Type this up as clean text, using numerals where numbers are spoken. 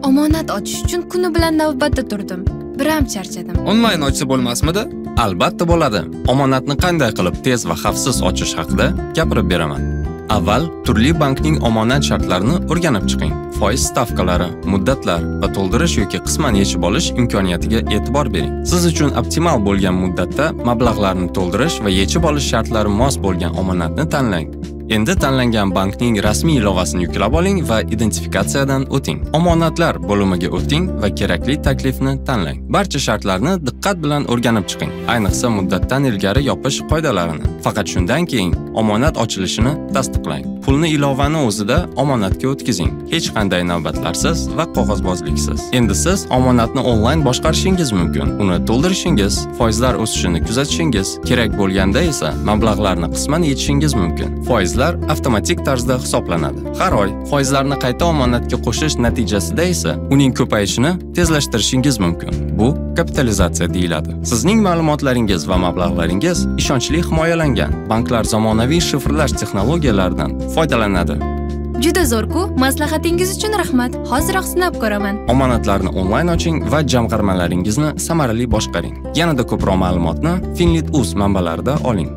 Omonat ochish uchun kuni bilan navbatda turdim. Biram charchadim. Onlayn ochsa bo'lmasmidi? Albatta bo'ladi. Omonatni qanday qilib tez va xavfsiz ochish haqida gapirib beraman. Avval turli bankning omonat shartlarini o'rganib chiqing. Foiz stavkalari, muddatlar va to'ldirish yoki qisman yechib olish imkoniyatiga e'tibor bering. Siz uchun optimal bo'lgan muddatda mablag'larni to'ldirish va yechib olish shartlari mos bo'lgan omonatni tanlang. Endi tanlangan bankning rasmiy ilovasini yuklab oling va identifikatsiyadan o'ting. Omonatlar bo'limiga o'ting va kerakli taklifni tanlang. Barcha shartlarni diqqat bilan o'rganib chiqing. Ayniqsa muddatdan ilgari yopish qoidalarini. Faqat shundan keyin omonat ochilishini tasdiqlang. Pulni ilovani o'zida omonatga o'tkazing. Hech qanday navbatlarsiz va qog'ozbozliksiz. Endi siz omonatni onlayn boshqarishingiz mumkin. Uni to'ldirishingiz, foizlar o'sishini kuzatishingiz, kerak bo'lganda esa mablag'larni qisman yechishingiz mumkin. Foizlar avtomatik tarzda hisoblanadi. Har oy foizlarni qayta omonatga qo'shish natijasida esa uning ko'payishini tezlashtirishingiz mumkin. Bu kapitalizatsiya deyiladi. Sizning ma'lumotlaringiz va mablag'laringiz ishonchli himoyalangan. Banklar zamonaviy shifrlash texnologiyalaridan foydalanadi. Juda zo'r-ku, maslahatingiz uchun rahmat. Hoziroq sinab ko'raman. Omonatlarni onlayn oching va jamg'armalaringizni samarali boshqaring. Yanada ko'proq ma'lumotni Finlit.uz manbalarida oling.